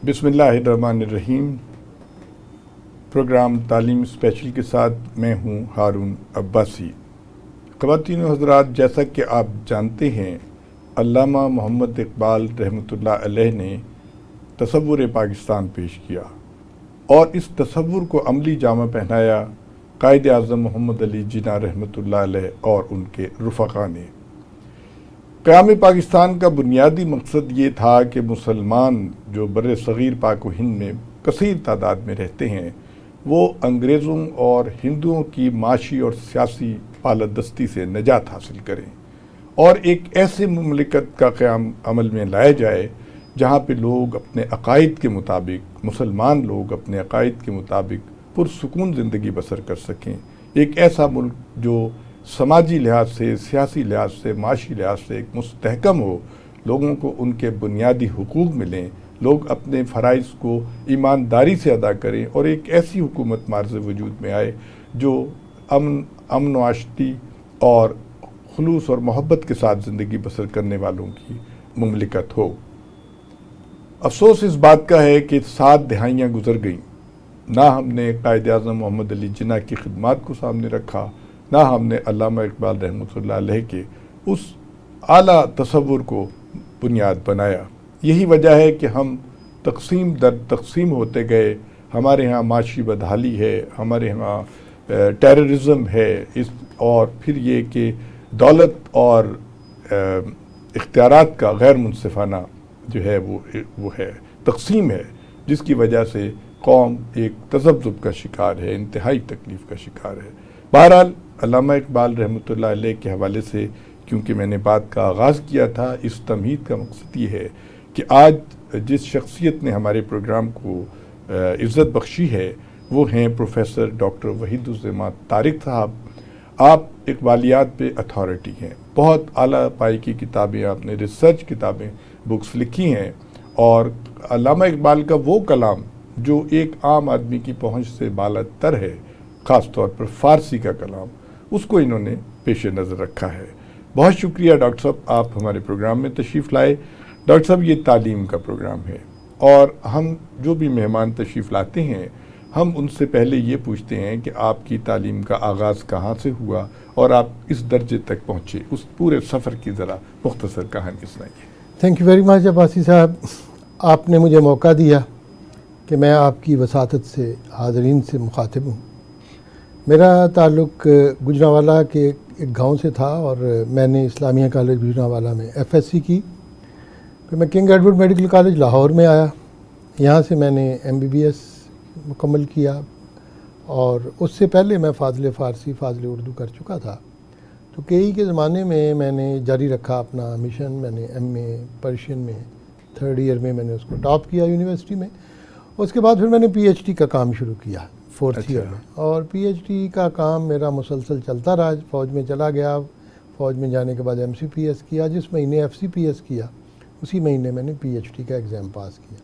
बिस्मिल्लाहिर्रहमानिर्रहीम। प्रोग्राम तालीम स्पेशल के साथ मैं हूँ हारून अब्बासी। ख़वातीन और हज़रात, जैसा कि आप जानते हैं, अल्लामा मोहम्मद इकबाल रहमतुल्लाह अलैह ने तसव्वुर पाकिस्तान पेश किया और इस तसव्वुर को अमली जामा पहनाया कायद आज़म मोहम्मद अली जिन्ना रहमतुल्लाह अलैह और उनके रुफ़क़ा ने। क़याम पाकिस्तान का बुनियादी मकसद ये था कि मुसलमान जो बर्रे सग़ीर पाक व हिंद में कसीर तादाद में रहते हैं, वो अंग्रेज़ों और हिंदुओं की माशी और सियासी पालादस्ती से निजात हासिल करें और एक ऐसे मुमलिकत का क़याम अमल में लाया जाए जहाँ पे लोग अपने अक़ाइद के मुताबिक, मुसलमान लोग अपने अक़ाइद के मुताबिक पुरसुकून ज़िंदगी बसर कर सकें। एक ऐसा मुल्क जो समाजी लिहाज से, सियासी लिहाज से, माशी लिहाज से एक मुस्तहकम हो, लोगों को उनके बुनियादी हुकूक मिलें, लोग अपने फ़राइज़ को ईमानदारी से अदा करें और एक ऐसी हुकूमत मार्ज़ वजूद में आए जो अमन व आशती और खुलूस और मोहब्बत के साथ ज़िंदगी बसर करने वालों की मुमलिकत हो। अफसोस इस बात का है कि 7 दहाइयाँ गुज़र गईं, ना हमने कायद आज़म मोहम्मद अली जिन्ना की खिदमात को सामने रखा, ना हमने अल्लामा इकबाल रहमतुल्लाह अलैह के उस आला तसव्वुर को बुनियाद बनाया। यही वजह है कि हम तकसीम दर तकसीम होते गए। हमारे यहाँ माशी बदहाली है, हमारे यहाँ टेररिज़म है, इस और फिर ये कि दौलत और इख्तियारात का गैर मुनसिफाना जो है वो है तकसीम है, जिसकी वजह से कौम एक तज़ब्ज़ुब का शिकार है, इंतहाई तकलीफ़ का शिकार है। बहरहाल अल्लामा इकबाल रहमतुल्लाह अलैह के हवाले से क्योंकि मैंने बात का आगाज़ किया था, इस तमहीद का मकसद ये है कि आज जिस शख्सियत ने हमारे प्रोग्राम को इज़्ज़त बख्शी है वो हैं प्रोफेसर डॉक्टर वहीदुज़्ज़मान तारिक साहब। आप इकबालियात पे अथॉरिटी हैं, बहुत आला पाई की किताबें, आपने रिसर्च किताबें, बुक्स लिखी हैं और अल्लामा इकबाल का वो कलाम जो एक आम आदमी की पहुँच से बालातर है, ख़ास तौर पर फ़ारसी का कलाम, उसको इन्होंने पेश नज़र रखा है। बहुत शुक्रिया डॉक्टर साहब, आप हमारे प्रोग्राम में तशरीफ़ लाए। डॉक्टर साहब, ये तालीम का प्रोग्राम है और हम जो भी मेहमान तशरीफ़ लाते हैं, हम उनसे पहले ये पूछते हैं कि आपकी तालीम का आगाज़ कहाँ से हुआ और आप इस दर्जे तक पहुँचे, उस पूरे सफ़र की ज़रा मुख्तसर कहानी सुनाइए। Thank you very much Abbasi साहब, आपने मुझे मौका दिया कि मैं आपकी वसातत से हाज़रीन से मुखातिब हूँ। मेरा ताल्लुक़ गुजरांवाला के एक गांव से था और मैंने इस्लामिया कॉलेज गुजरांवाला में एफएससी की। फिर मैं king Edward medical college Lahore में आया, यहाँ से मैंने एमबीबीएस मुकम्मल किया और उससे पहले मैं फ़ाज़िल फ़ारसी फ़ाज़िल उर्दू कर चुका था। तो केई के ज़माने में मैंने जारी रखा अपना मिशन। मैंने एमए पर्शियन में 3rd ईयर में मैंने उसको टॉप किया यूनिवर्सिटी में। उसके बाद फिर मैंने पीएचडी का काम शुरू किया 4th ईयर में और पीएचडी का काम मेरा मुसलसल चलता रहा। फ़ौज में चला गया, फ़ौज में जाने के बाद एमसीपीएस किया, जिस महीने एफसीपीएस किया उसी महीने मैंने पीएचडी का एग्ज़ाम पास किया।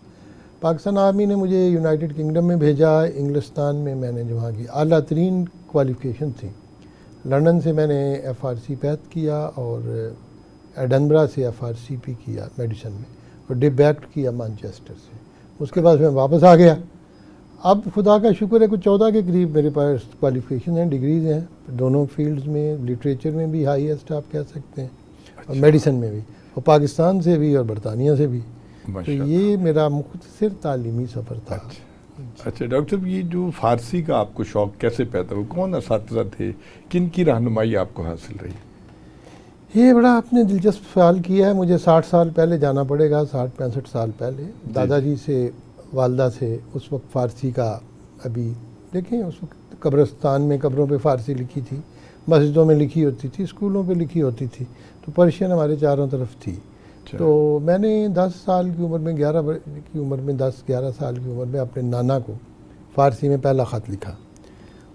पाकिस्तान आर्मी ने मुझे यूनाइटेड किंगडम में भेजा। इंग्लिस्तान में मैंने जो वहाँ की आला तरीन क्वालिफ़िकेशन थी, लंदन से मैंने एफआरसी पैथ किया और एडनबरा से एफआरसीपी किया मेडिसिन में और डिबैक्ट किया मैनचेस्टर से। उसके बाद मैं वापस आ गया। अब खुदा का शुक्र है कुछ 14 के करीब मेरे पास क्वालिफ़िकेशन हैं, डिग्रीज़ हैं दोनों फील्ड्स में, लिटरेचर में भी हाईएस्ट आप कह सकते हैं और मेडिसिन में भी, और पाकिस्तान से भी और बरतानिया से भी। तो ये मेरा मुख्तसर तालीमी सफ़र था। अच्छा डॉक्टर साहब, ये जो फ़ारसी का आपको शौक़ कैसे पैदा हुआ, कौन असातिज़ा थे, किन की रहनुमाई आपको हासिल रही? ये बड़ा आपने दिलचस्प सवाल किया है। मुझे 60 साल पहले जाना पड़ेगा, 60-65 साल पहले। दादाजी से, वालदा से उस वक्त फ़ारसी का, अभी देखें उस वक्त कब्रिस्तान में कब्रों पे फ़ारसी लिखी थी, मस्जिदों में लिखी होती थी, स्कूलों पे लिखी होती थी, तो पर्शियन हमारे चारों तरफ थी। तो मैंने 10 साल की उम्र में 10-11 साल की उम्र में अपने नाना को फ़ारसी में पहला ख़त लिखा।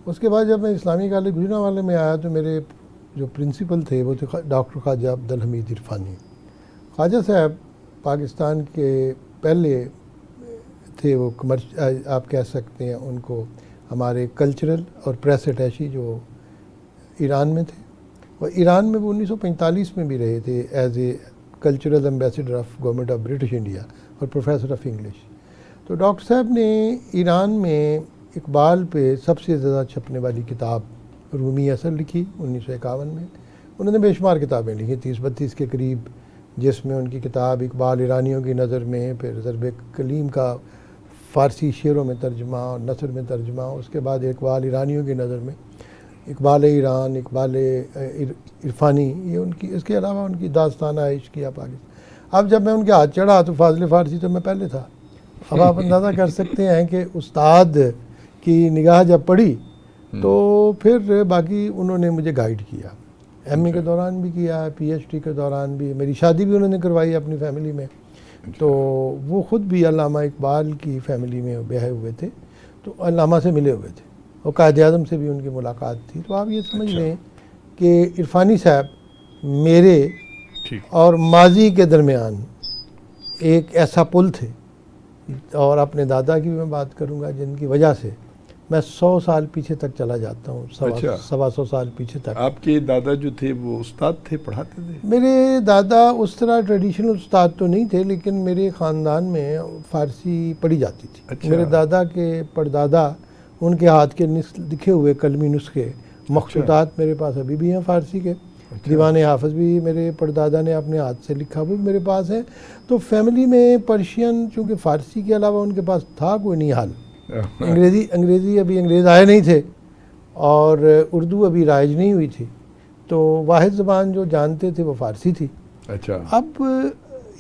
उसके बाद जब मैं इस्लामी कॉलेज गुजरांवाला में आया तो मेरे जो प्रिंसिपल थे वो थे डॉक्टर ख्वाजा अब्दुल हमीद इरफानी। ख्वाजा साहब पाकिस्तान के पहले थे, वो आप कह सकते हैं उनको हमारे कल्चरल और प्रेस अटैची जो ईरान में थे, और ईरान में वो 1945 में भी रहे थे as a cultural ambassador of government of British India और प्रोफेसर ऑफ इंग्लिश। तो डॉक्टर साहब ने ईरान में इकबाल पे सबसे ज़्यादा छपने वाली किताब रूमी असर लिखी 1951 में। उन्होंने बेशुमार किताबें लिखी 30-32 के करीब, जिसमें उनकी किताब इकबाल ईरानियों की नज़र में, फिर ज़रब कलीम का फ़ारसी शेरों में तर्जमा और नसर में तर्जमा, उसके बाद इकबाल ईरानियों की नज़र में, इकबाल ईरान, इकबाल इरफानी, ये उनकी, इसके अलावा उनकी दास्ताना इश्क या पाकिस्तान। अब जब मैं उनके हाथ चढ़ा तो फाज़िल फ़ारसी तो मैं पहले था। अब आप अंदाज़ा कर सकते हैं कि उस्ताद की निगाह जब पड़ी तो फिर बाकी उन्होंने मुझे गाइड किया। एमए के दौरान भी किया, पीएचडी के दौरान भी, मेरी शादी भी उन्होंने करवाई अपनी फैमिली में। तो वो ख़ुद भी अल्लामा इकबाल की फ़ैमिली में ब्याहे हुए थे, तो अल्लामा से मिले हुए थे और कायद-ए-आज़म से भी उनकी मुलाकात थी। तो आप ये समझ लें कि इरफानी साहब मेरे और माजी के दरमियान एक ऐसा पुल थे। और अपने दादा की भी मैं बात करूंगा, जिनकी वजह से मैं 100 साल पीछे तक चला जाता हूँ, 100 साल पीछे तक। आपके दादा जो थे वो उस्ताद थे, पढ़ाते थे? मेरे दादा उस तरह ट्रेडिशनल उस्ताद तो नहीं थे, लेकिन मेरे ख़ानदान में फ़ारसी पढ़ी जाती थी। मेरे दादा के परदादा, उनके हाथ के लिखे हुए कलमी नुस्खे मखसूतात मेरे पास अभी भी हैं फ़ारसी के। दीवान हाफ़िज़ भी मेरे परदादा ने अपने हाथ से लिखा, वो मेरे पास है। तो फैमिली में पर्शियन, चूँकि फ़ारसी के अलावा उनके पास था कोई नहीं हाल। अंग्रेज़ी अभी अंग्रेज़ आए नहीं थे और उर्दू अभी राइज नहीं हुई थी, तो वाहिद ज़बान जो जानते थे वो फ़ारसी थी। अच्छा। अब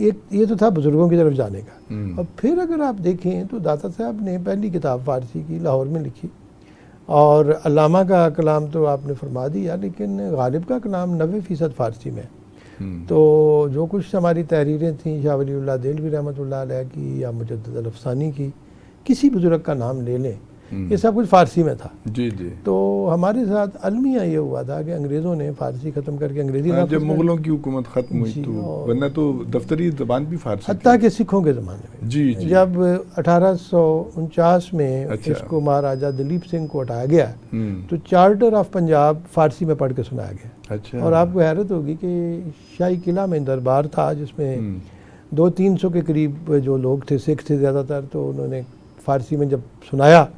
ये तो था बुज़ुर्गों की तरफ जाने का। अब फिर अगर आप देखें तो दादा साहब ने पहली किताब फ़ारसी की लाहौर में लिखी, और अल्लामा का कलाम तो आपने फरमा दिया, लेकिन गालिब का कलाम 90% फ़ारसी में। तो जो कुछ हमारी तहरीरें थीं, शाह वलीउल्लाह देलवी रहमतुल्लाह अलैह की या मुजद्दिद अल-अफ़सानी की, किसी बुजुर्ग का नाम ले लें, ये सब कुछ फ़ारसी में था। जी जी। तो हमारे साथ अलमिया ये हुआ था कि अंग्रेज़ों ने फ़ारसी ख़त्म करके अंग्रेज़ी जब मुग़लों की हुकूमत ख़त्म हुई तो वरना तो दफ्तरी ज़बान भी फ़ारसी, हत्ता के सिखों के ज़माने में। जी जी। जब 1849 में इसको महाराजा दलीप सिंह को हटाया गया तो चार्टर ऑफ पंजाब फ़ारसी में पढ़ के सुनाया गया। अच्छा। और आपको हैरत होगी कि शाही किला में दरबार था जिसमें 200-300 के करीब जो लोग थे, सिख थे ज़्यादातर, तो उन्होंने फ़ारसी में जब सुनाया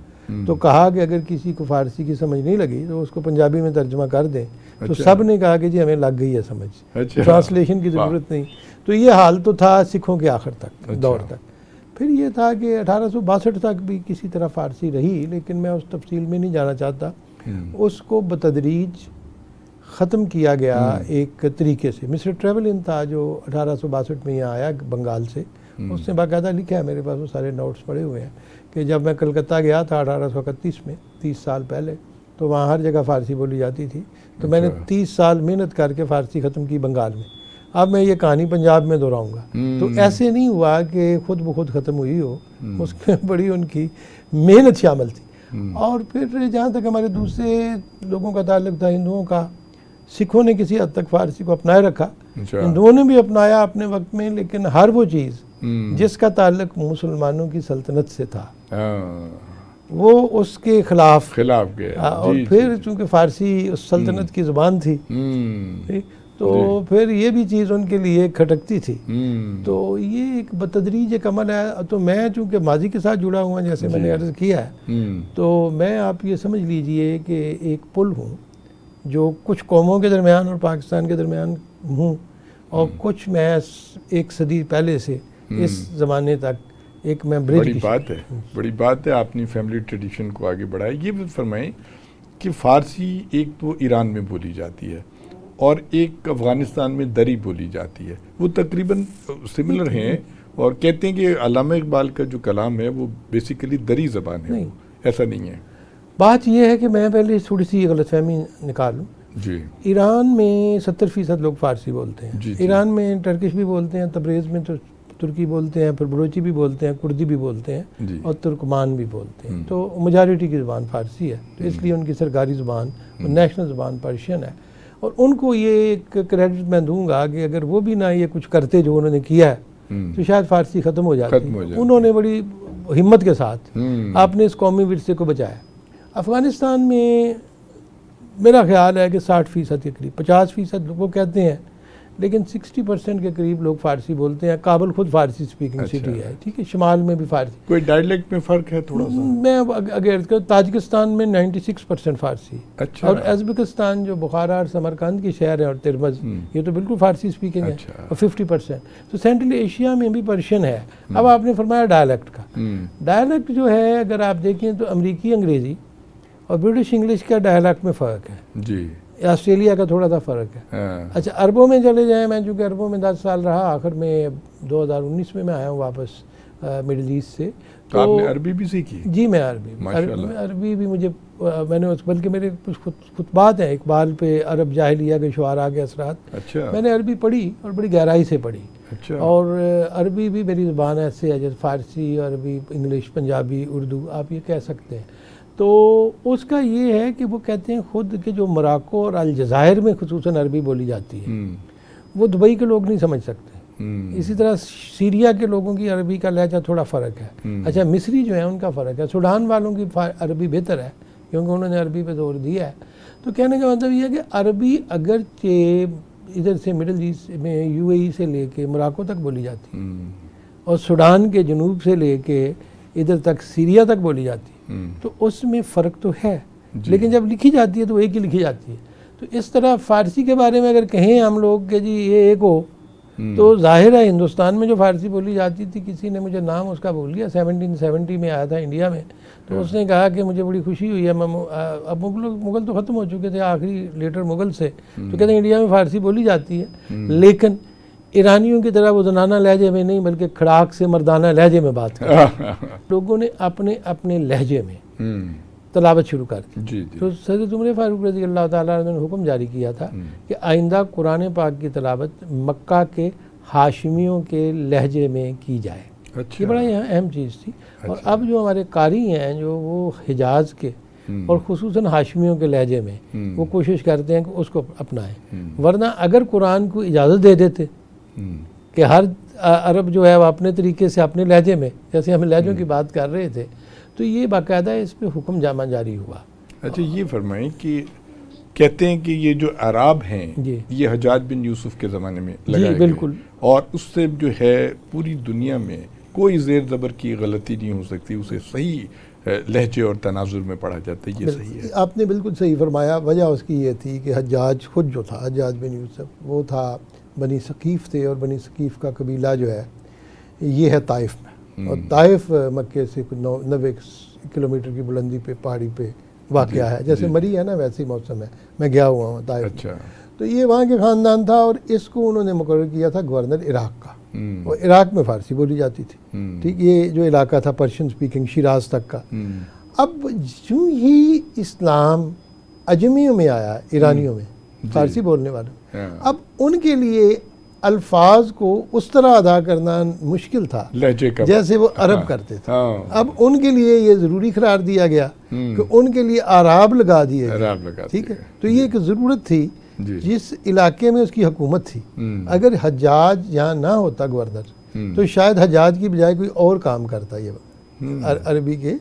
तो कहा कि अगर किसी को फ़ारसी की समझ नहीं लगी तो उसको पंजाबी में तर्जुमा कर दें। अच्छा। तो सब ने कहा कि जी हमें लग गई है समझ। अच्छा। ट्रांसलेशन की ज़रूरत नहीं। तो ये हाल तो था सिखों के आखिर तक। अच्छा। दौर तक। फिर ये था कि 1862 तक भी किसी तरह फ़ारसी रही, लेकिन मैं उस तफसील में नहीं जाना चाहता। उसको बतदरीज ख़त्म किया गया एक तरीके से। मिस्टर ट्रेवलिन था जो 1862 में यहाँ आया बंगाल से, उसने बाकायदा लिखा है, मेरे पास वो सारे नोट्स पड़े हुए हैं, कि जब मैं कलकत्ता गया था 1831 में, 30 साल पहले, तो वहाँ हर जगह फ़ारसी बोली जाती थी। तो मैंने 30 साल मेहनत करके फ़ारसी ख़त्म की बंगाल में। अब मैं ये कहानी पंजाब में दोहराऊँगा। तो ऐसे नहीं हुआ कि खुद ब खुद ख़त्म हुई हो, उसमें बड़ी उनकी मेहनत शामिल थी। और फिर जहाँ तक हमारे दूसरे लोगों का ताल्लुक था, हिंदुओं का, सिखों ने किसी हद तक फ़ारसी को अपनाए रखा, हिंदुओं ने भी अपनाया अपने वक्त में, लेकिन हर वो चीज़ जिसका ताल्लुक मुसलमानों की सल्तनत से था वो उसके खिलाफ गया। और फिर चूँकि फ़ारसी उस सल्तनत की ज़ुबान थी, तो फिर ये भी चीज़ उनके लिए खटकती थी। तो ये एक बतदरीज एक अमल है। तो मैं चूँकि माजी के साथ जुड़ा हुआ, जैसे मैंने अर्ज़ किया है, तो मैं आप ये समझ लीजिए कि एक पुल हूँ जो कुछ कौमों के दरमियान और पाकिस्तान के दरमियान हूँ, और कुछ मैं एक सदी पहले से इस ज़माने तक एक मैं ब्रिज। बड़ी बात है आपने फैमिली ट्रेडिशन को आगे बढ़ाया। ये भी फरमाएं कि फ़ारसी एक तो ईरान में बोली जाती है और एक अफ़गानिस्तान में दरी बोली जाती है, वो तकरीबन सिमिलर हैं, और कहते हैं कि अल्लामा इकबाल का जो कलाम है वो बेसिकली दरी ज़बान है। वो ऐसा नहीं है। बात यह है कि मैं पहले थोड़ी सी गलतफहमी निकालूं जी। ईरान में 70% लोग फ़ारसी बोलते हैं। जी। ईरान में टर्किश भी बोलते हैं, तब्रेज़ में तो तुर्की बोलते हैं, फिर बलोची भी बोलते हैं, कुर्दी भी बोलते हैं, और तुर्कमान भी बोलते हैं। तो मेजॉरिटी की ज़ुबान फ़ारसी है, तो इसलिए उनकी सरकारी ज़ुबान, नेशनल ज़ुबान पर्शियन है। और उनको ये एक क्रेडिट मैं दूंगा कि अगर वो भी ना ये कुछ करते जो उन्होंने किया है तो शायद फ़ारसी ख़त्म हो जाती। उन्होंने बड़ी हिम्मत के साथ आपने इस कौमी विरसे को बचाया। अफ़गानिस्तान में मेरा ख्याल है कि 60% के करीब, 50% लोग कहते हैं लेकिन 60% के करीब लोग फ़ारसी बोलते हैं। काबुल खुद फ़ारसी स्पीकिंग अच्छा। सिटी है, ठीक है, शुमाल में भी फ़ारसी। कोई डायलेक्ट में फ़र्क है थोड़ा सा? मैं अगर ताजिकिस्तान में 96% फ़ारसी। अच्छा। और उज़्बेकिस्तान जो बुखारा और समरकंद की शहर है और तिरमज़, ये तो बिल्कुल फ़ारसी स्पीकिंग है। अच्छा। और 50%। तो सेंट्रल एशिया में भी पर्शियन है। अब आपने फरमाया डायलेक्ट का, डायलेक्ट जो है अगर आप देखें तो अमरीकी अंग्रेज़ी और ब्रिटिश इंग्लिश का डायलेक्ट में फ़र्क है जी। ऑस्ट्रेलिया का थोड़ा सा फ़र्क है। हाँ। अच्छा, अरबों में चले जाएं, मैं चूँकि अरबों में 10 साल रहा, आखिर में 2019 में मैं आया हूँ वापस मिडिल ईस्ट से। तो आपने अरबी भी सीखी? जी, मैं अरबी भी मुझे मैंने बल्कि मेरे कुछ खुतबात हैं इकबाल पे, अरब जाहिलिया के शुआरा के असरात। अच्छा। मैंने अरबी पढ़ी और बड़ी गहराई से पढ़ी। अच्छा। और अरबी भी मेरी ज़ुबान ऐसे है जैसे फ़ारसी, अरबी, इंग्लिश, पंजाबी, उर्दू, आप ये कह सकते हैं। तो उसका ये है कि वो कहते हैं खुद के जो मोरक्को और अलजायर में खुसूसन अरबी बोली जाती है, वो दुबई के लोग नहीं समझ सकते। इसी तरह सीरिया के लोगों की अरबी का लहजा थोड़ा फ़र्क है। अच्छा, मिस्री जो है उनका फ़र्क है। सूडान वालों की अरबी बेहतर है क्योंकि उन्होंने अरबी पे जोर दिया है। तो कहने का मतलब ये है कि अरबी अगरचे इधर से मिडिल ईस्ट में यूएई से लेके मोरक्को तक बोली जाती है और सूडान के जनूब से लेके इधर तक सीरिया तक बोली जाती है। तो उसमें फ़र्क तो है, लेकिन जब लिखी जाती है तो एक ही लिखी जाती है। तो इस तरह फ़ारसी के बारे में अगर कहें हम लोग कि जी ये एक हो, तो जाहिर है हिंदुस्तान में जो फ़ारसी बोली जाती थी, किसी ने मुझे नाम उसका बोल लिया, 1770 में आया था इंडिया में, तो उसने कहा कि मुझे बड़ी खुशी हुई है, अब मुग़ल तो ख़त्म हो चुके थे आखिरी लेटर मुग़ल से, तो कहते हैं इंडिया में फ़ारसी बोली जाती है, लेकिन ईरानियों की तरह वो जनाना लहजे में नहीं बल्कि खड़ाक से मर्दाना लहजे में बात कर लोगों ने अपने अपने लहजे में तलावत शुरू कर दी। तो सैयद उमर फारूक रज़ी अल्लाह ताला ने हुक्म जारी किया था कि आइंदा कुरान पाक की तलावत मक्का के हाशिमियों के लहजे में की जाए। अच्छा। ये बड़ा अहम चीज़ थी। और अब जो हमारे कारी हैं जो वो हिजाज़ के और खुसूसन हाशिमियों के लहजे में वो कोशिश करते हैं कि उसको अपनाएं, वरना अगर कुरान को इजाज़त दे देते कि हर अरब जो है वो अपने तरीके से अपने लहजे में, जैसे हम लहजों की बात कर रहे थे, तो ये बाकायदा इस पर हुक्म जामा जारी हुआ। अच्छा, ये फरमाएं कि कहते हैं कि ये जो अराब हैं ये हज्जाज बिन यूसुफ के ज़माने में लगाए बिल्कुल, और उससे जो है पूरी दुनिया में कोई ज़ेर ज़बर की गलती नहीं हो सकती, उसे सही लहजे और तनाजुर में पढ़ा जाता है। ये सही है, आपने बिल्कुल सही फरमाया। वजह उसकी ये थी कि हज्जाज खुद जो था, हज्जाज बिन यूसुफ, वो था बनी सकीफ़ थे और बनी सकीफ़ का कबीला जो है ये है ताइफ में, और ताइफ मक्के से 90 किलोमीटर की बुलंदी पे पहाड़ी पे वाक़या है। जैसे मरी है ना वैसे ही मौसम है, मैं गया हुआ हूँ ताइफ। अच्छा। तो ये वहाँ के ख़ानदान था और इसको उन्होंने मुकर्रर किया था गवर्नर इराक़ का, और इराक़ में फ़ारसी बोली जाती थी। ठीक, ये जो इलाका था पर्शियन स्पीकिंग शिराज तक का। अब यूँ ही इस्लाम अजमियों में आया, ईरानियों में, फ़ारसी बोलने वालों, अब उनके लिए अल्फाज को उस तरह अदा करना मुश्किल था लहजे का, जैसे वो अरब करते थे। अब उनके लिए ये ज़रूरी करार दिया गया कि उनके लिए आराब लगा दिए गए। ठीक है, तो ये एक ज़रूरत थी जिस इलाके में उसकी हुकूमत थी। अगर हज्जाज यहाँ ना होता गवर्नर, तो शायद हज्जाज की बजाय कोई और काम करता ये अरबी के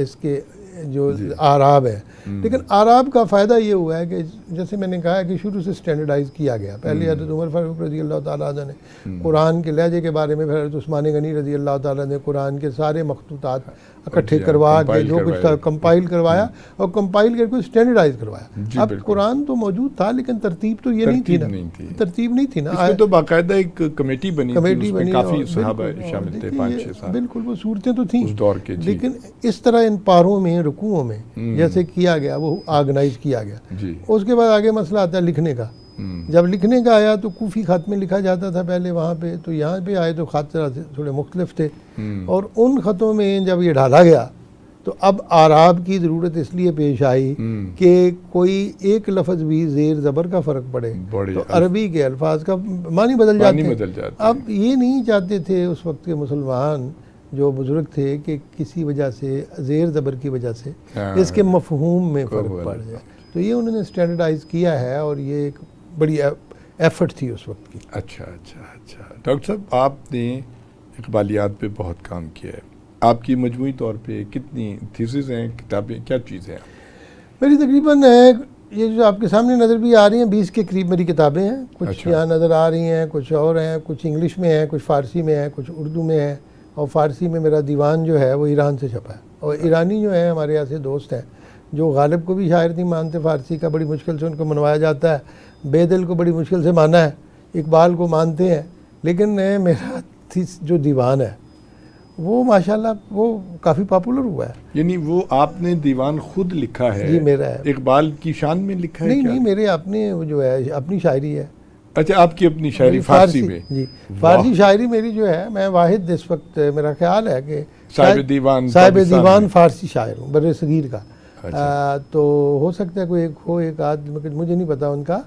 इसके जो आराब है। लेकिन आराब का फ़ायदा ये हुआ है कि जैसे मैंने कहा है कि शुरू से स्टैंडर्डाइज़ किया गया। पहले हज़रत उमर फारूक रज़ी अल्लाह ताला ने कुरान के लहजे के बारे में, फिर हज़रत उस्मान गनी रज़ी अल्लाह ताला ने कुरान के सारे मखतूतात इकट्ठे करवा के जो कुछ था कंपाइल करवाया और कंपाइल करके स्टैंडर्डाइज करवाया। अब कुरान तो मौजूद था लेकिन तरतीब तो ये नहीं थी ना, तरतीब नहीं थी ना। इसमें तो बाकायदा एक कमेटी बनी, काफ़ी सहाबा शामिल थे, 5-6 साल। बिल्कुल, वो सूरतें तो थी उस दौर के। लेकिन इस तरह इन पारों में, रुकुओं में जैसे किया गया वो ऑर्गेनाइज किया गया। उसके बाद आगे मसला आता है लिखने का। जब लिखने का आया तो कूफी ख़त में लिखा जाता था पहले वहाँ पे, तो यहाँ पे आए तो ख़त थोड़े मुख्तलिफ थे, और उन ख़तों में जब ये डाला गया तो अब आराब की ज़रूरत इसलिए पेश आई कि कोई एक लफ्ज़ भी ज़ेर ज़बर का फ़र्क पड़े तो अरबी के अल्फाज का मानी बदल जाते। अब ये नहीं चाहते थे उस वक्त के मुसलमान जो बुज़ुर्ग थे कि किसी वजह से ज़ेर ज़बर की वजह से इसके मफ़हूम में फ़र्क पड़ जाए, तो ये उन्होंने स्टैंडर्डाइज़ किया है और ये एक बड़ी एफर्ट थी उस वक्त की। अच्छा। डॉक्टर साहब, आपने इक़बालियात पे बहुत काम किया है। आपकी मजमूई तौर पे कितनी थीसिस हैं, किताबें, क्या चीज़ें हैं? मेरी तकरीबन ये जो आपके सामने नज़र भी आ रही हैं 20 के करीब मेरी किताबें हैं। कुछ अच्छा। यहाँ नज़र आ रही हैं, कुछ और हैं, कुछ इंग्लिश में है, कुछ फ़ारसी में है, कुछ उर्दू में है। और फ़ारसी में मेरा दीवान जो है वो ईरान से छपा है। और ईरानी जो है हमारे यहाँ से दोस्त हैं जो गालिब को भी शायर नहीं मानते, फ़ारसी का बड़ी मुश्किल से उनको मनवाया जाता है, बेदिल को बड़ी मुश्किल से माना है, इकबाल को मानते हैं। लेकिन मेरा जो दीवान है वो माशाल्लाह वो काफ़ी पॉपुलर हुआ है। यानी वो आपने दीवान खुद लिखा है? जी मेरा है। इकबाल की शान में लिखा है? नहीं, मेरे अपने वो जो है अपनी शायरी है। अच्छा, आपकी अपनी शायरी फारसी में? जी, फारसी शायरी मेरी जो है, मैं वाहिद इस वक्त मेरा ख्याल है कि साहिब दीवान फारसी शायर हूँ बर्रे सगीर का। अच्छा। तो हो सकता है कोई एक आध, मुझे नहीं पता उनका।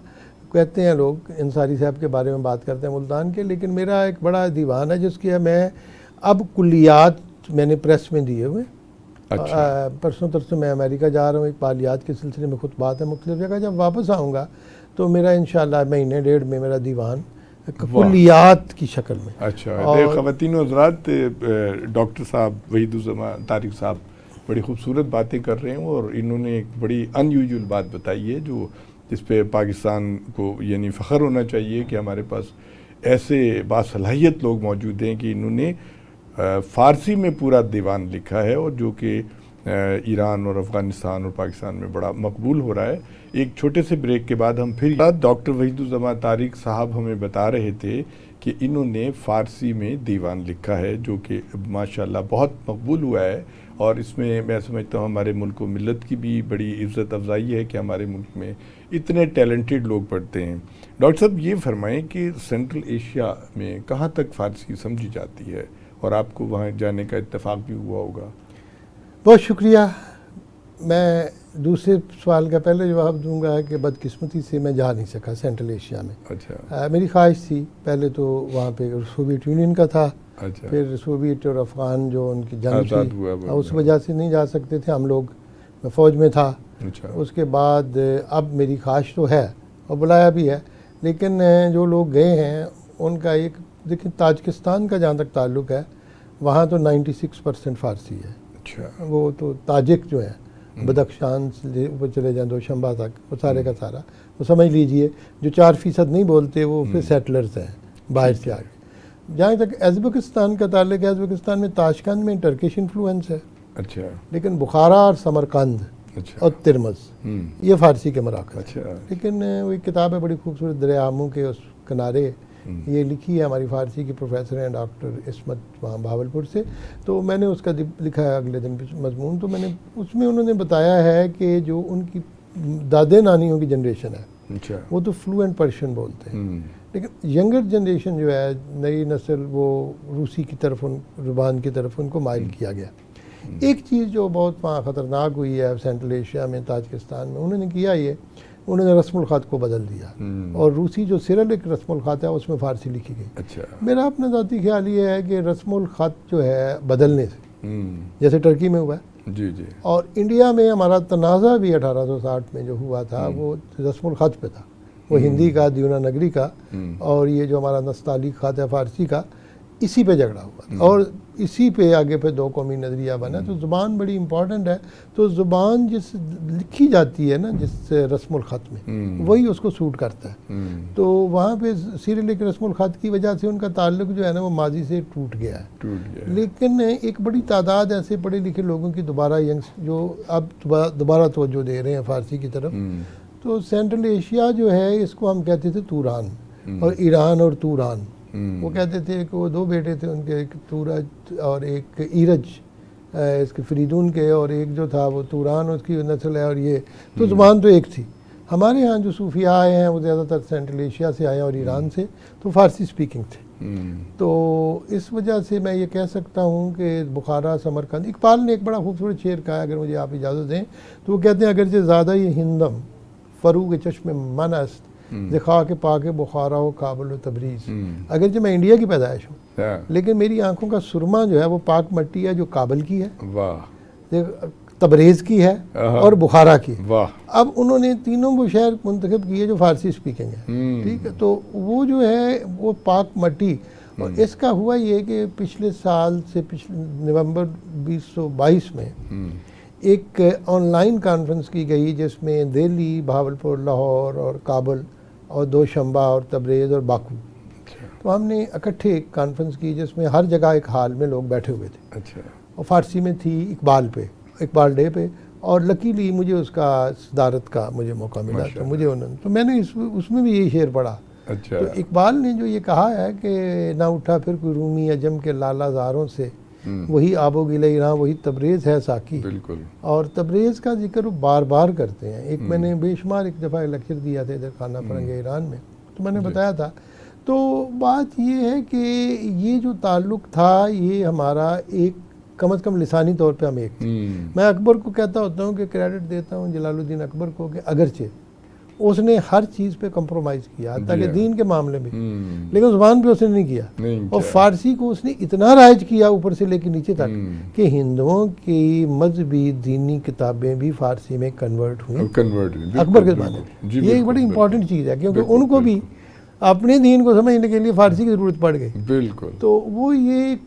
कहते हैं लोग अंसारी साहब के बारे में बात करते हैं मुल्तान के, लेकिन मेरा एक बड़ा दीवान है जिसकी मैं अब कुल्लियात मैंने प्रेस में दिए हुए। अच्छा। परसों तरसों मैं अमेरिका जा रहा हूँ, एक बालियात के सिलसिले में खुद बात है मुख्तलिफ जगह। जब वापस आऊँगा तो मेरा इंशाअल्लाह महीने डेढ़ में मेरा दीवान कुल्लियात की शक्ल में। अच्छा। और ख़वातीन व हज़रात, डॉक्टर साहब वहीदुज़्ज़मान तारिक साहब बड़ी खूबसूरत बातें कर रहे हैं और इन्होंने एक बड़ी अनयूजुअल बात बताई है जो जिस पे पाकिस्तान को यानी फ़ख्र होना चाहिए कि हमारे पास ऐसे बासलाहियत लोग मौजूद हैं कि इन्होंने फ़ारसी में पूरा दीवान लिखा है और जो कि ईरान और अफ़गानिस्तान और पाकिस्तान में बड़ा मकबूल हो रहा है। एक छोटे से ब्रेक के बाद हम फिर डॉक्टर वहीदुज़्ज़मान तारिक साहब हमें बता रहे थे कि इन्होंने फ़ारसी में दीवान लिखा है जो कि माशाल्लाह बहुत मकबूल हुआ है। और इसमें मैं समझता हूँ हमारे मुल्क व मिलत की भी बड़ी इज़्ज़त अफजाई है कि हमारे मुल्क में इतने टैलेंटेड लोग पढ़ते हैं। डॉक्टर साहब ये फरमाएं कि सेंट्रल एशिया में कहाँ तक फ़ारसी समझी जाती है और आपको वहाँ जाने का इत्तेफाक भी हुआ होगा? बहुत शुक्रिया। मैं दूसरे सवाल का पहले जवाब दूंगा कि बदकिस्मती से मैं जा नहीं सका सेंट्रल एशिया में। अच्छा। मेरी ख्वाहिश थी पहले तो वहाँ पे सोवियत यूनियन का था। अच्छा। फिर सोवियत और अफ़गान जो उनकी जंग थी उस वजह से नहीं जा सकते थे हम लोग, मैं फ़ौज में था। अच्छा। उसके बाद अब मेरी ख्वाहिश तो है और बुलाया भी है, लेकिन जो लोग गए हैं उनका एक देखिए ताजिकिस्तान का जहाँ तक ताल्लुक़ है वहाँ तो 96% फ़ारसी है। अच्छा। वो तो ताजिक जो है बदख्शान से ऊपर चले जाएँ दोशंबा तक, वो सारे का सारा वो समझ लीजिए जो 4% नहीं बोलते वो फिर सेटलर्स हैं बाहर से आके। जहाँ तक उज़्बेकिस्तान का ताल्लुक़ है, उज़्बेकिस्तान में ताशकंद में टर्किश इन्फ्लुएंस है। अच्छा। लेकिन बुखारा और समरकंद अच्छा। और तिरमज़ ये फ़ारसी के मराकज़। अच्छा। लेकिन वो एक किताब है बड़ी खूबसूरत, दरिया आमू के उस किनारे, ये लिखी है हमारी फ़ारसी की प्रोफेसर हैं डॉक्टर इस्मत वहाँ भावलपुर से। तो मैंने उसका लिखा है अगले दिन मजमून। तो मैंने उसमें उन्होंने बताया है कि जो उनकी दादे नानियों की जनरेशन है अच्छा। वो तो फ्लुएंट पर्शियन बोलते हैं, लेकिन यंगर जनरेशन जो है नई नस्ल वो रूसी की तरफ ज़ुबान की तरफ उनको माइल किया गया। एक चीज़ जो बहुत वहाँ ख़तरनाक हुई है सेंट्रल एशिया में ताजिकिस्तान में, उन्होंने किया ये, उन्होंने रस्मुल ख़त को बदल दिया और रूसी जो सिरिलिक रस्मुल ख़त है उसमें फ़ारसी लिखी गई। अच्छा। मेरा अपना ज़ाती ख्याल ये है कि रस्मुल ख़त जो है बदलने से जैसे टर्की में हुआ है जी और इंडिया में हमारा तनाज़ा भी 1860 में जो हुआ था वो रस्मुल ख़त पे था, वो हिंदी का देवनागरी का और ये जो हमारा नस्तालिक ख़त है फ़ारसी का, इसी पे झगड़ा हुआ और इसी पे आगे पे दो कौमी नज़रिया बना। तो ज़ुबान बड़ी इम्पॉर्टेंट है। तो ज़ुबान जिस लिखी जाती है ना जिस रस्मुल ख़त में वही उसको सूट करता है। तो वहाँ पे सिरिलिक रस्मुल ख़त की वजह से उनका ताल्लुक़ जो है ना वो माजी से टूट गया है। लेकिन एक बड़ी तादाद ऐसे पढ़े लिखे लोगों की दोबारा जो अब दोबारा तवज्जो दे रहे हैं फ़ारसी की तरफ। तो सेंट्रल एशिया जो है इसको हम कहते थे तूरान, और ईरान और तूरान वो कहते थे कि वो दो बेटे थे उनके, एक तूरज और एक ईरज इसके फरीदून के, और एक जो था वो तूरान उसकी नस्ल है। और ये तो ज़ुबान तो एक थी। हमारे यहाँ जो सूफिया आए हैं वो ज़्यादातर सेंट्रल एशिया से आए और ईरान से, तो फ़ारसी स्पीकिंग थे। तो इस वजह से मैं ये कह सकता हूँ कि बुखारा समरकंद, इकबाल ने एक बड़ा खूबसूरत शेर कहा है अगर मुझे आप इजाज़त दें तो वो कहते हैं अगरचे ज़्यादा ये हिंदम फ़रूग चश्म मन अस्त दिखा के पाके बुखारा हो काबुल तबरीज़। अगरचे मैं इंडिया की पैदाइश हूँ लेकिन मेरी आंखों का सुरमा जो है वो पाक मट्टी है जो काबुल की है, तबरेज़ की है और बुखारा की। अब उन्होंने तीनों वो शहर मुंतखब किए जो फ़ारसी स्पीकिंग है, ठीक है। तो वो जो है वो पाक मट्टी, और इसका हुआ ये कि पिछले साल से पिछले नवंबर 2022 में एक ऑनलाइन कॉन्फ्रेंस की गई जिसमें दिल्ली, भावलपुर, लाहौर और काबुल और दोशंबा और तबरेज़ और बाकू, तो हमने इकट्ठे एक कॉन्फ्रेंस की जिसमें हर जगह एक हाल में लोग बैठे हुए थे। अच्छा। और फ़ारसी में थी इकबाल डे पे, और लकीली मुझे उसका सदारत का मुझे मौका मिला, तो मुझे उन्होंने, तो मैंने उसमें भी यही शेर पढ़ा। अच्छा। तो इकबाल ने जो ये कहा है कि ना उठा फिर कोई रूमी अजम के लाला ज़ारों से, वही आबो गिले रहा, वही तबरेज़ है साकी। बिल्कुल। और तबरेज़ का जिक्र वो बार बार करते हैं। एक मैंने बेशुमार एक दफ़ा लेक्चर दिया था इधर खाना फरंगे ईरान में, तो मैंने बताया था। तो बात ये है कि ये जो ताल्लुक़ था ये हमारा एक कम से कम लिसानी तौर पे हम एक थे। मैं अकबर को कहता होता हूँ कि क्रेडिट देता हूँ जलालुद्दीन अकबर को कि अगरचे उसने हर चीज़ पे कंप्रोमाइज़ किया, ताकि दीन के मामले में, लेकिन ज़ुबान पे उसने नहीं किया। और फ़ारसी को उसने इतना राइज किया ऊपर से लेकर नीचे तक कि हिंदुओं की मजहबी दीनी किताबें भी फ़ारसी में कन्वर्ट हुई अकबर के ज़माने में। ये एक बड़ी इंपॉर्टेंट चीज़ है, क्योंकि उनको भी अपने दीन को समझने के लिए फ़ारसी की ज़रूरत पड़ गई। बिल्कुल। तो वो ये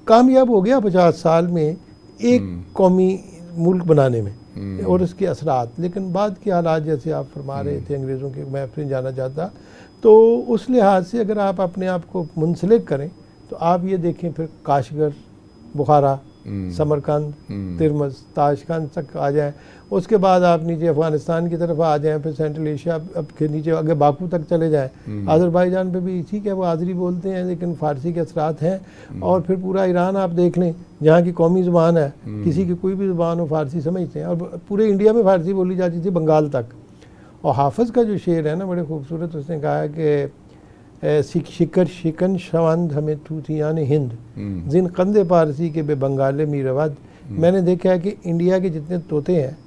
कामयाब हो गया 50 साल में एक कौमी मुल्क बनाने में और इसके असरात। लेकिन बाद के हालात जैसे आप फरमा रहे थे अंग्रेज़ों के, मैं फिर जाना चाहता, तो उस लिहाज से अगर आप अपने आप को मुंसलिक करें तो आप ये देखें फिर काशगर, बुखारा, समरकंद, तिरमज, ताशकंद तक आ जाएं। उसके बाद आप नीचे अफ़गानिस्तान की तरफ आ जाएं, फिर सेंट्रल एशिया अब के नीचे आगे बाकू तक चले जाएं। आज़रबाईजान पे भी ठीक है, वो आज़री बोलते हैं लेकिन फ़ारसी के असरात हैं। और फिर पूरा ईरान आप देख लें, जहाँ की कौमी ज़ुबान है, किसी की कोई भी ज़ुबान हो फ़ारसी समझते हैं। और पूरे इंडिया में फ़ारसी बोली जाती थी, बंगाल तक। और हाफ़िज़ का जो शेर है ना, बड़े खूबसूरत, उसने कहा है कि शिकर शिकन शवंद हमें तूतियान हिंद जिन कंदे पारसी के बे बंगाले मीरवद। मैंने देखा है कि इंडिया के जितने तोते हैं,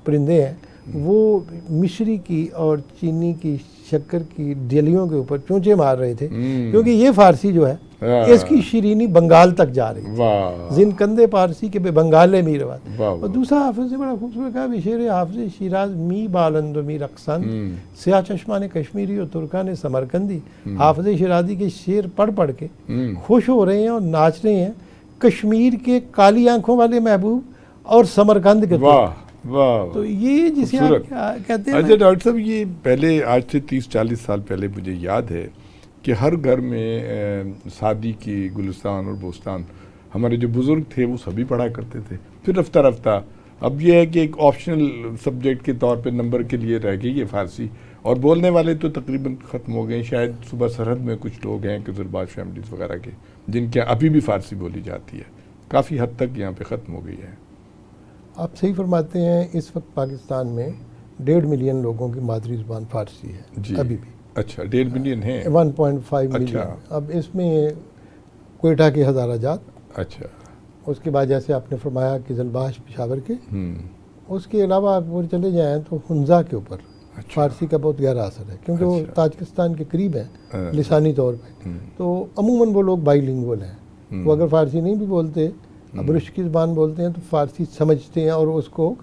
परिंदे हैं, वो मिश्री की और चीनी की शक्कर की डेलियों के ऊपर चोंचे मार रहे थे, क्योंकि ये फ़ारसी जो है इसकी शीरीनी बंगाल तक जा रही थी। जिन कंदे पारसी के बे बंगाले मीरवद। और दूसरा हाफिज़ ने बड़ा खूबसूरत कहा, शेर हाफिज़ शिराज मी बालंदो मी रक्सन सिया चश्मा ने कश्मीरी और तुर्का ने समरकंदी। हाफिज़ शिराजी के शेर पढ़ पढ़ के खुश हो रहे हैं और नाच रहे हैं कश्मीर के काली आंखों वाले महबूब और समरकंद के। वाह। तो ये जिसे आप कहते हैं। अच्छा डॉक्टर साहब, ये पहले आज से 30-40 साल पहले मुझे याद है कि हर घर में शादी की गुलिस्तान और बोस्तान हमारे जो बुज़ुर्ग थे वो सभी पढ़ा करते थे। फिर रफ्ता रफ्ता अब ये है कि एक ऑप्शनल सब्जेक्ट के तौर पे नंबर के लिए रह गई है फ़ारसी, और बोलने वाले तो तकरीबन ख़त्म हो गए। शायद सुबह सरहद में कुछ लोग हैं कजरबाज फैमिलीज़ वगैरह के जिनके अभी भी फ़ारसी बोली जाती है, काफ़ी हद तक यहाँ पे ख़त्म हो गई है। आप सही फरमाते हैं। इस वक्त पाकिस्तान में 1.5 मिलियन लोगों की मादरी ज़ुबान फ़ारसी है जी। अभी भी। अच्छा, 1.5 मिलियन है। 1.5 मिलियन। अब इसमें कोयटा के हज़ाराजात, अच्छा, उसके बाद जैसे आपने फरमाया कि जलबाश पेशावर के, उसके अलावा आप वो चले जाएँ तो हुंजा के ऊपर फ़ारसी का बहुत गहरा असर है, क्योंकि वो ताजिकिस्तान के करीब है लिसानी तौर पे। तो अमूमन वो लोग बाइलिंगुअल हैं, वो अगर फ़ारसी नहीं भी बोलते, अब्रुश की ज़बान बोलते हैं, तो फ़ारसी समझते हैं और उसको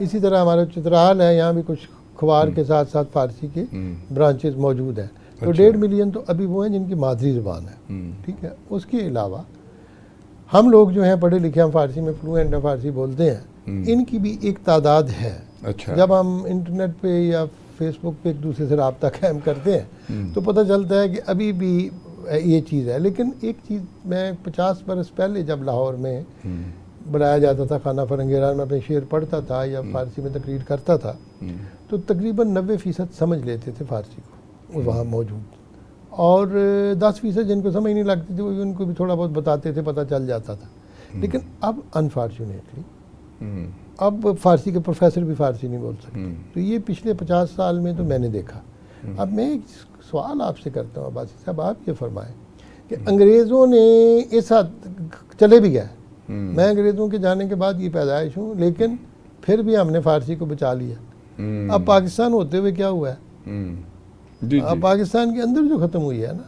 इसी तरह हमारा चित्राल है, यहाँ भी कुछ ख्वार के साथ साथ फ़ारसी के ब्रांचेस मौजूद हैं। तो 1.5 मिलियन तो अभी वो हैं जिनकी मादरी ज़बान है, ठीक है। उसके अलावा हम लोग जो हैं पढ़े लिखे, हम फ़ारसी में फ्लुएंट हैं, फ़ारसी बोलते हैं, इनकी भी एक तादाद है। अच्छा। जब हम इंटरनेट पे या फेसबुक पे एक दूसरे से रब्ता कायम करते हैं तो पता चलता है कि अभी भी ये चीज़ है। लेकिन एक चीज़, मैं 50 बरस पहले जब लाहौर में बनाया जाता था खाना फरंगे ईरान में, अपने शेर पढ़ता था या फ़ारसी में तकरीर करता था, तो तकरीबन 90% समझ लेते थे फ़ारसी को वहाँ मौजूद, और 10% जिनको समझ नहीं लगती थी वो उनको भी थोड़ा बहुत बताते थे, पता चल जाता था। लेकिन अब अनफॉर्चुनेटली अब फ़ारसी के प्रोफेसर भी फ़ारसी नहीं बोल सकते। तो ये पिछले 50 साल में तो मैंने देखा। अब मैं एक सवाल आपसे करता हूँ अब्बासी साहब, आप ये फरमाएं कि अंग्रेज़ों ने इस हद चले भी गए, मैं अंग्रेज़ों के जाने के बाद ये पैदाइश हूँ, लेकिन फिर भी हमने फ़ारसी को बचा लिया। अब पाकिस्तान होते हुए क्या हुआ है, अब पाकिस्तान के अंदर जो ख़त्म हुई है ना,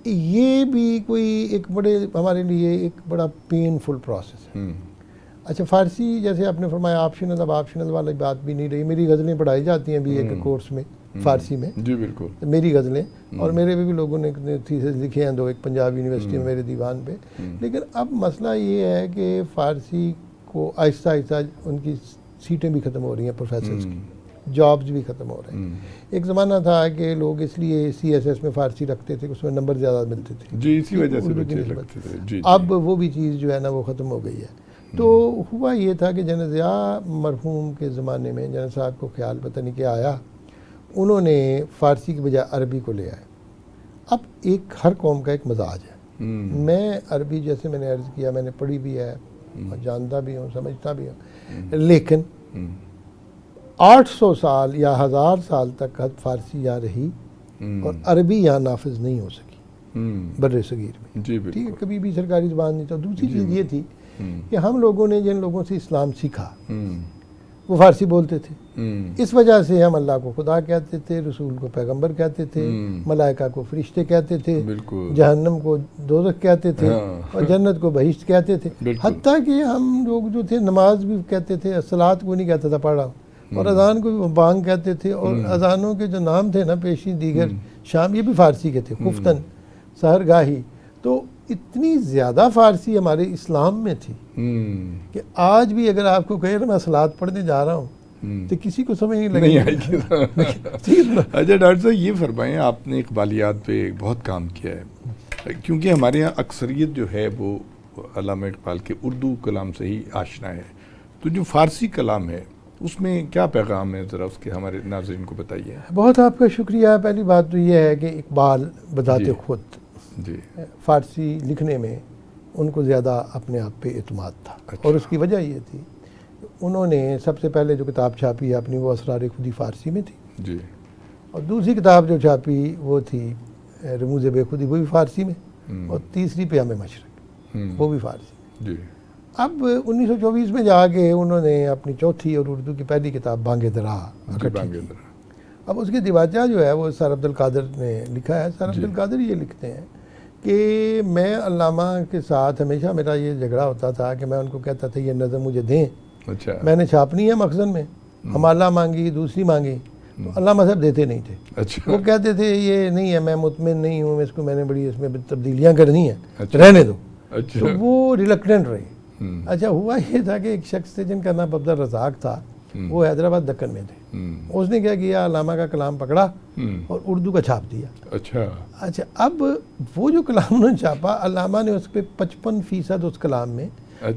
ये भी कोई एक बड़े हमारे लिए एक बड़ा पेनफुल प्रोसेस है। अच्छा, फ़ारसी जैसे आपने फरमाया ऑप्शनल, अब ऑप्शनल वाली बात भी नहीं रही। मेरी गज़लें पढ़ाई जाती हैं बीए के कोर्स में फ़ारसी में जी, बिल्कुल। तो मेरी गज़लें, और मेरे भी लोगों ने थीसिस लिखे हैं 2, एक पंजाब यूनिवर्सिटी में मेरे दीवान पे। लेकिन अब मसला ये है कि फ़ारसी आपको आहिस्ता आहिस्ता उनकी सीटें भी ख़त्म हो रही हैं, प्रोफेसर्स की जॉब्स भी ख़त्म हो रहे हैं। एक ज़माना था कि लोग इसलिए CSS में फ़ारसी रखते थे, उसमें नंबर ज़्यादा मिलते थे जी, इसी वजह से उर्दू की बच्चे निस्बत। लगते थे। जी, अब वो भी चीज़ जो है ना वो ख़त्म हो गई है। तो हुआ ये था कि जनरल ज़िया मरहूम के ज़माने में जनरल साहब को ख्याल पता नहीं क्या आया, उन्होंने फ़ारसी की बजाय अरबी को ले आए। अब एक हर कौम का एक मजाज है। मैं अरबी, जैसे मैंने अर्ज़ किया, मैंने पढ़ी भी है और जानता भी हूँ, समझता भी हूँ, लेकिन 800 साल या 1000 साल तक फ़ारसी यहाँ रही और अरबी यहाँ नाफिज नहीं हो सकी बर्रे सगीर में। जी, ठीक है, कभी भी सरकारी ज़बान नहीं था। दूसरी चीज़ ये थी कि हम लोगों ने जिन लोगों से इस्लाम सीखा वो फ़ारसी बोलते थे। इस वजह से हम अल्लाह को खुदा कहते थे, रसूल को पैगंबर कहते थे, मलाइका को फरिश्ते कहते थे, जहन्नम को दोज़ख कहते थे, और जन्नत को बहिश्त कहते थे। हत्ता कि हम लोग जो थे नमाज भी कहते थे, सलात को नहीं कहता था पढ़ा, और अजान को भी बांग कहते थे, और अजानों के जो नाम थे ना, पेशी, दीगर, शाम, ये भी फ़ारसी के थे, खुफ्तन, सहरगाही। तो इतनी ज़्यादा फ़ारसी हमारे इस्लाम में थी कि आज भी अगर आपको कहे ना मैं सलात पढ़ने जा रहा हूँ तो किसी को समझ नहीं लगेगी। अच्छा डॉक्टर साहब, ये फरमाएं, आपने इकबालियात पे बहुत काम किया है, क्योंकि हमारे यहाँ अक्सरियत जो है वो अल्लामा इकबाल के उर्दू कलाम से ही आशना है। तो जो फ़ारसी कलाम है उसमें क्या पैगाम है, ज़रा उसके हमारे नाज़रीन को बताइए। बहुत आपका शुक्रिया। पहली बात तो ये है कि इकबाल बजाते खुद जी फ़ारसी लिखने में उनको ज़्यादा अपने आप पे एतमाद था। अच्छा। और उसकी वजह ये थी, उन्होंने सबसे पहले जो किताब छापी अपनी, वो असरार खुदी फ़ारसी में थी जी, और दूसरी किताब जो छापी वो थी रमूज़ बेखुदी, वो भी फ़ारसी में, और तीसरी पे हमें मशरक, वो भी फ़ारसी जी। अब 1924 में जाके उन्होंने अपनी चौथी और उर्दू की पहली किताब बांगे दरा इकट्ठी की। अब उसकी दिवाचा जो है वो सर अब्दुल कादिर ने लिखा है। सर अब्दुल कादिर ये लिखते हैं कि मैं अल्लामा के साथ हमेशा मेरा ये झगड़ा होता था कि मैं उनको कहता था ये नज़म मुझे दें, अच्छा, मैंने छापनी है मखज़न में, हमाला मांगी, दूसरी मांगी, तो अल्लामा साहब देते नहीं थे। अच्छा, वो कहते थे ये नहीं है, मैं मुतमिन नहीं हूँ, इसको मैंने बड़ी इसमें तब्दीलियाँ करनी है, रहने दो। अच्छा, तो वो रिलक्टेंट रही। अच्छा, हुआ ये था कि एक शख्स थे जिनका नाम अब्दुल रज़ाक था, वो हैदराबाद दक्कन में थे। उसने क्या किया, अल्लामा का कलाम पकड़ा और उर्दू का छाप दिया। अच्छा, अब वो जो कलाम उन्होंने छापा, अल्लामा ने उस पर 55% उस कलाम में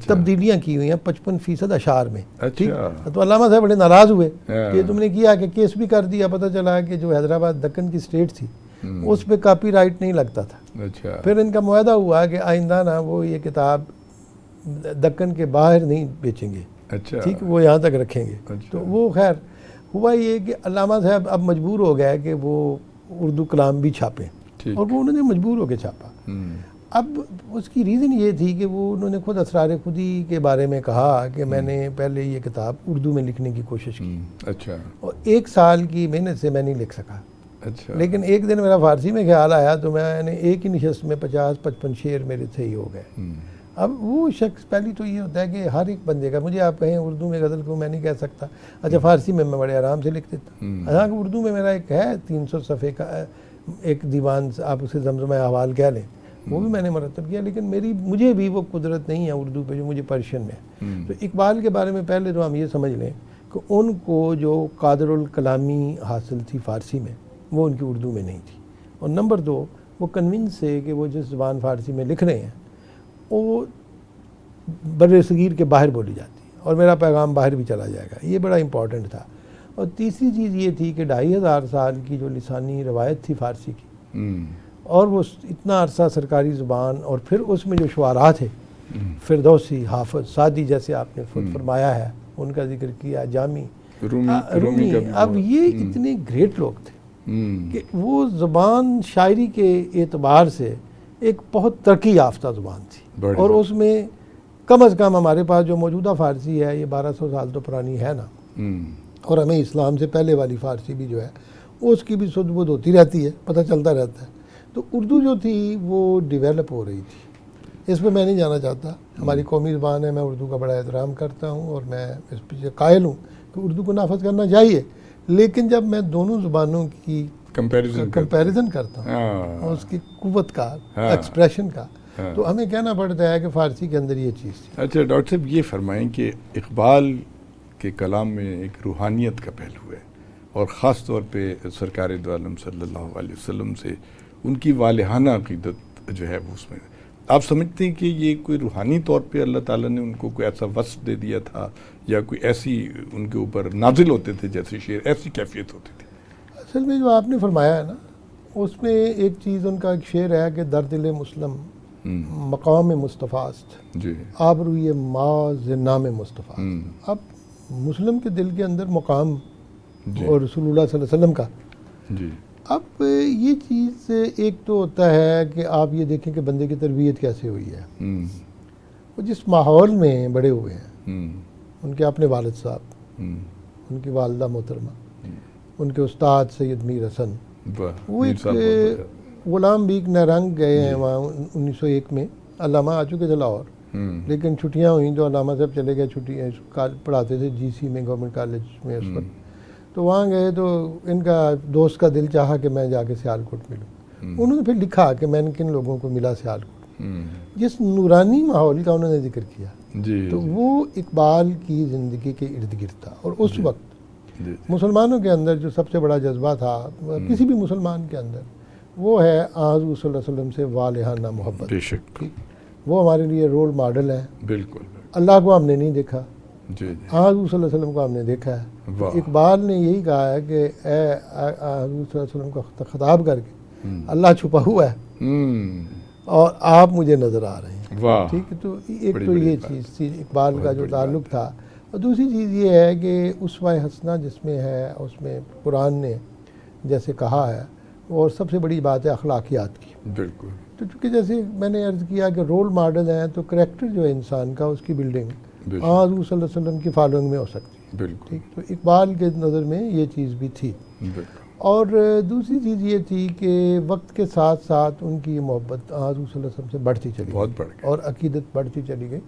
तब्दीलियाँ की हुई हैं, 55% अशार में। ठीक, तो अल्लामा साहब बड़े नाराज़ हुए कि तुमने किया, कि केस भी कर दिया। पता चला कि जो हैदराबाद दक्कन की स्टेट थी उस पर कॉपीराइट नहीं लगता था। अच्छा, फिर इनका मुआहदा हुआ कि आइंदा ना वो ये किताब दक्कन के बाहर नहीं बेचेंगे। अच्छा, ठीक, वो यहाँ तक रखेंगे। अच्छा। तो वो खैर हुआ ये कि अल्लामा साहब अब मजबूर हो गए कि वो उर्दू कलाम भी छापें, और वो उन्होंने मजबूर होकर छापा। अब उसकी रीज़न ये थी कि वो उन्होंने खुद असरार खुदी के बारे में कहा कि मैंने पहले ये किताब उर्दू में लिखने की कोशिश की। अच्छा, और 1 साल की मेहनत से मैं नहीं लिख सका। अच्छा, लेकिन एक दिन मेरा फ़ारसी में ख्याल आया तो मैंने एक ही निशस्त में 50-55 शेर मेरे सही हो गए। अब वो शख्स, पहली तो ये होता है कि हर एक बंदे का, मुझे आप कहें उर्दू में गज़ल को मैं नहीं कह सकता, अच्छा फ़ारसी में मैं बड़े आराम से लिख देता। हाँ, उर्दू में मेरा एक है 300 सफ़े का एक दीवान, आप उसे ज़मज़मा अहवाल कह लें, वो भी मैंने मरतब किया, लेकिन मुझे भी वो कुदरत नहीं है उर्दू पे जो मुझे पर्शियन में है। तो इकबाल के बारे में पहले तो हम ये समझ लें कि उनको जो कादरुल कलामी हासिल थी फ़ारसी में, वो उनकी उर्दू में नहीं थी। और नंबर 2, वो कन्विंस है कि वो जिस ज़बान फ़ारसी में लिख रहे हैं वो बर्रे सगीर के बाहर बोली जाती है, और मेरा पैगाम बाहर भी चला जाएगा, ये बड़ा इम्पॉर्टेंट था। और तीसरी चीज़ ये थी कि 2500 साल की जो लिसानी रवायत थी फ़ारसी की, और वो इतना अरसा सरकारी ज़ुबान, और फिर उसमें जो शुआरा थे, फिरदौसी, हाफिज़, सादी, जैसे आपने खुद फरमाया है, उनका जिक्र किया, जामी, रूमी। अब ये इतने ग्रेट लोग थे कि वो ज़ुबान शायरी के एतबार से एक बहुत तरक्की याफ्ता ज़ुबान थी, और उसमें कम से कम हमारे पास जो मौजूदा फ़ारसी है ये 1200 साल तो पुरानी है ना, और हमें इस्लाम से पहले वाली फ़ारसी भी जो है उसकी भी सुध-बुध होती रहती है, पता चलता रहता है। तो उर्दू जो थी वो डेवलप हो रही थी। इस पर मैं नहीं जाना चाहता, हमारी कौमी ज़बान है, मैं उर्दू का बड़ा एहतराम करता हूँ और मैं इस पर कायल हूँ कि उर्दू को नाफज करना चाहिए। लेकिन जब मैं दोनों ज़ुबानों की कंपैरिजन करता हूँ, उसकी कुव्वत का, एक्सप्रेशन का, हाँ। तो हमें कहना पड़ता है कि फ़ारसी के अंदर ये चीज़ थी। अच्छा डॉक्टर साहब, ये फरमाएं कि इकबाल के कलाम में एक रूहानियत का पहलू है, और ख़ास तौर पे सरकार दो आलम सल्लल्लाहु अलैहि वसल्लम से उनकी वालिहाना अक़ीदत जो है वो उसमें, आप समझते हैं कि ये कोई रूहानी तौर पे अल्लाह ताला ने उनको कोई ऐसा वस्फ़ दे दिया था, या कोई ऐसी उनके ऊपर नाजिल होते थे जैसे शेर, ऐसी कैफियत होती थी? असल में जो आपने फरमाया है ना, उसमें एक चीज़ उनका एक शेर है कि दर्दिल मुस्लिम मकाम मुस्तफ़ास्त जी, आबरूए माज नाम मुस्तफ़ा। अब मुस्लिम के दिल के अंदर मकाम और रसूलुल्लाह सल्लल्लाहु अलैहि वसल्लम का, जी, अब ये चीज़ एक तो होता है कि आप ये देखें कि बंदे की तरबियत कैसे हुई है, वो जिस माहौल में बड़े हुए हैं, उनके अपने वालिद साहब, उनकी वालदा मोहतरमा, उनके उस्ताद सैयद मीर हसन, वो एक ग़ुलाम बीक नरंग गए हैं वहाँ 1901 में, अल्लामा आ चुके थे लाहौर, लेकिन छुट्टियाँ हुई तो अल्लामा साहब चले गए, छुट्टियाँ पढ़ाते थे GC में, गवर्नमेंट कॉलेज में उस वक्त। तो वहाँ गए तो इनका दोस्त का दिल चाहा कि मैं जाके सियालकोट मिलूँ। उन्होंने फिर लिखा कि मैंने किन लोगों को मिला सियालकोट, जिस नूरानी माहौल का उन्होंने जिक्र किया जी, तो वो इकबाल की ज़िंदगी के इर्द गिर्द था। और उस वक्त मुसलमानों के अंदर जो सबसे बड़ा जज्बा था किसी भी मुसलमान के अंदर, वो है हुज़ूर सल्लल्लाहु अलैहि वसल्लम से वालिहाना मोहब्बत। बेशक, वो हमारे लिए रोल मॉडल है। बिल्कुल, अल्लाह को हमने नहीं देखा, जी, जी, हुज़ूर सल्लल्लाहु अलैहि वसल्लम को हमने देखा है। इकबाल ने यही कहा है कि हुज़ूर सल्लल्लाहु अलैहि वसल्लम को खिताब करके अल्लाह छुपा हुआ है और आप मुझे नज़र आ रहे हैं। वाह, ठीक है, तो एक तो ये चीज़ थी इकबाल का जो ताल्लुक़ था। और दूसरी चीज़ ये है कि उसवा हसना जिसमें है, उसमें कुरान ने जैसे कहा है, और सबसे बड़ी बात है अखलाकियात की। बिल्कुल, तो चूँकि जैसे मैंने अर्ज़ किया कि रोल मॉडल हैं, तो करैक्टर जो है इंसान का, उसकी बिल्डिंग हुज़ूर सल्लल्लाहु अलैहि वसल्लम की फॉलोइंग में हो सकती है। बिल्कुल, ठीक, तो इकबाल के नज़र में ये चीज़ भी थी। और दूसरी चीज़ ये थी कि वक्त के साथ साथ उनकी मोहब्बत हुज़ूर सल्लल्लाहु अलैहि वसल्लम से बढ़ती चली, बहुत बढ़ गई, और अकीदत बढ़ती चली गई।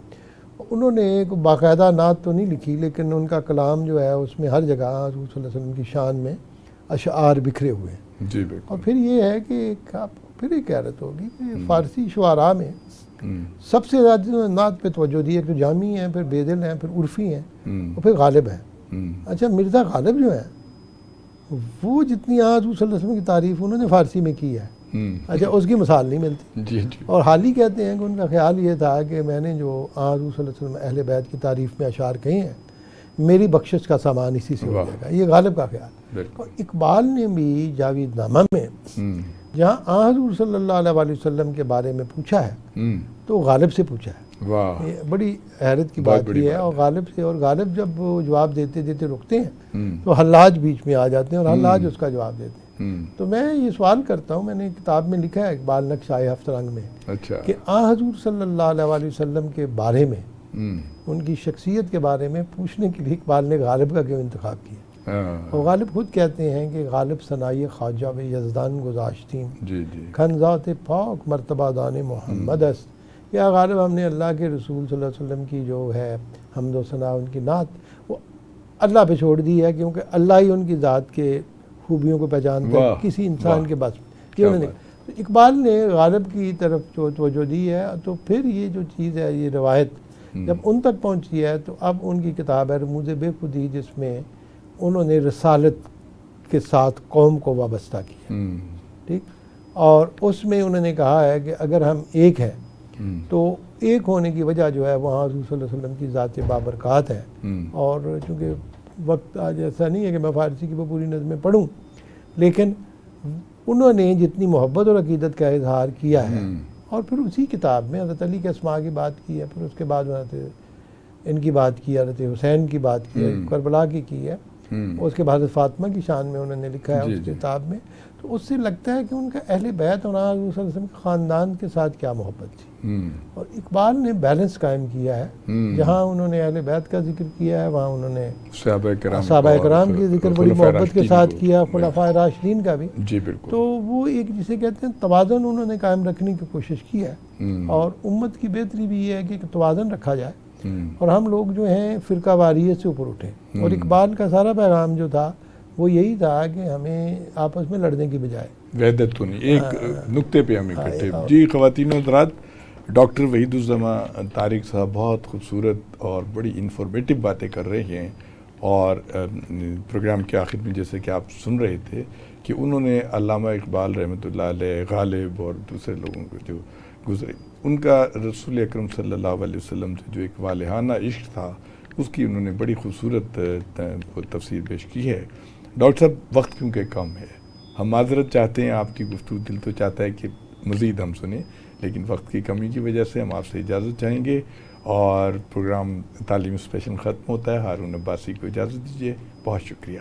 उन्होंने एक बाकायदा नात तो नहीं लिखी, लेकिन उनका कलाम जो है उसमें हर जगह हुज़ूर सल्लल्लाहु अलैहि वसल्लम की शान में अशआर बिखरे हुए हैं। जी, बिल्कुल। और फिर ये है कि आप फिर एक कहरत होगी कि फ़ारसी शुआरा में सबसे ज़्यादा नात पे तवज्जो दी, एक तो जामी हैं, फिर बेदिल हैं, फिर उर्फ़ी हैं, और फिर गालिब हैं। अच्छा, मिर्ज़ा गालिब जो हैं वो जितनी आज हुज़ूर सल्लल्लाहु अलैहि वसल्लम की तारीफ़ उन्होंने फ़ारसी में की है, अच्छा उसकी मिसाल नहीं मिलती। जी, जी, और हाल ही कहते हैं कि उनका ख्याल ये था कि मैंने जो आज हुज़ूर सल्लल्लाहु अलैहि वसल्लम अहले बैत की तारीफ़ में अशार कहे हैं, मेरी बख्शिश का सामान इसी से हो जाएगा, ये गालिब का ख्याल। और इकबाल ने भी जावेदनामा में जहाँ हुज़ूर सल्लल्लाहु अलैहि वसल्लम के बारे में पूछा है, तो गालिब से पूछा है। वाह, ये बड़ी हैरत की बात ये है। और गालिब से, और गालिब जब वो जवाब देते देते रुकते हैं तो हल्लाज बीच में आ जाते हैं और हल्लाज उसका जवाब देते हैं। तो मैं ये सवाल करता हूँ, मैंने किताब में लिखा है इकबाल नक्श-ए हफ्तरंग में, अच्छा, कि हुज़ूर सल्लल्लाहु अलैहि वसल्लम के बारे में, उनकी शख्सियत के बारे में पूछने के लिए इकबाल ने गालिब का क्यों इंतखाब किया। और गालिब खुद कहते हैं कि गालिब सनाई ख्वाजा व यज़दान गुज़ाश्तीन खनज़ात पाक मर्तबा दान मोहम्मद अस, या गालिब हमने अल्लाह के रसूल सल्लल्लाहु अलैहि वसल्लम की जो है हम्द व सना, उनकी नात वो अल्लाह पे छोड़ दी है, क्योंकि अल्लाह ही उनकी ज़ात के खूबियों को पहचानता है, किसी इंसान के बस ये उन्होंने। तो इकबाल ने गालिब की तरफ जो तवज्जो दी है, तो फिर ये जो चीज़ है, ये रवायत जब उन तक पहुँची है, तो अब उनकी किताब है रमूज़ बेखुदी, जिसमें उन्होंने रसालत के साथ कौम को वाबस्ता किया। ठीक, और उसमें उन्होंने कहा है कि अगर हम एक हैं तो एक होने की वजह जो है वहाँ हुज़ूर सल्लल्लाहु अलैहि वसल्लम की ज़ात बाबरकत है। और चूँकि वक्त आज ऐसा नहीं है कि मैं फ़ारसी की वो पूरी नज़में पढ़ूँ, लेकिन उन्होंने जितनी मोहब्बत और अकीदत का इजहार किया है, और फिर उसी किताब में हज़रत अली के अस्मा की बात की है, फिर उसके बाद हज़रत इनकी बात की, हज़रत हुसैन की बात की है, करबला की है, उसके बाद फ़ातिमा की शान में उन्होंने लिखा है उस किताब में। तो उससे लगता है कि उनका अहले बैत और हुज़ूर सल्लल्लाहु अलैहि वसल्लम के ख़ानदान के साथ क्या मोहब्बत थी। और इकबाल ने बैलेंस कायम किया है, जहाँ उन्होंने अहले बैत का जिक्र किया है, वहाँ उन्होंने सहाबा कराम की जिक्र बड़ी मोहब्बत के साथ किया, खुलफाए राशिदीन का भी। जी, बिल्कुल। तो वो एक जिसे कहते हैं तवाज़ुन उन्होंने कायम रखने की कोशिश की है। और उम्मत की बेहतरी भी ये है कि तवाज़ुन रखा जाए, और हम लोग जो हैं फ़िरका वारियत से ऊपर उठे। और इकबाल का सारा पैगाम जो था वो यही था कि हमें आपस में लड़ने की बजाय वहदत तो नहीं, एक नुक्ते पे हम इकट्ठे। जी ख़वातीन और हज़रात, डॉक्टर वहीदुज़्ज़मा तारिक साहब बहुत खूबसूरत और बड़ी इन्फॉर्मेटिव बातें कर रहे हैं, और प्रोग्राम के आखिर में जैसे कि आप सुन रहे थे कि उन्होंने अल्लामा इकबाल रहमतुल्लाह अलैह, गालिब और दूसरे लोगों को जो गुज़रे, उनका रसूल अकरम सल्लल्लाहु अलैहि वसल्लम से जो एक वालिहाना इश्क था उसकी उन्होंने बड़ी खूबसूरत तफसीर पेश की है। डॉक्टर साहब, वक्त क्योंकि कम है, हम माजरत चाहते हैं, आपकी गुफ्तगू दिल तो चाहता है कि मज़ीद हम सुने, लेकिन वक्त की कमी की वजह से हम आपसे इजाज़त चाहेंगे और प्रोग्राम तालीम स्पेशल ख़त्म होता है। हारून अब्बासी को इजाज़त दीजिए। बहुत शुक्रिया।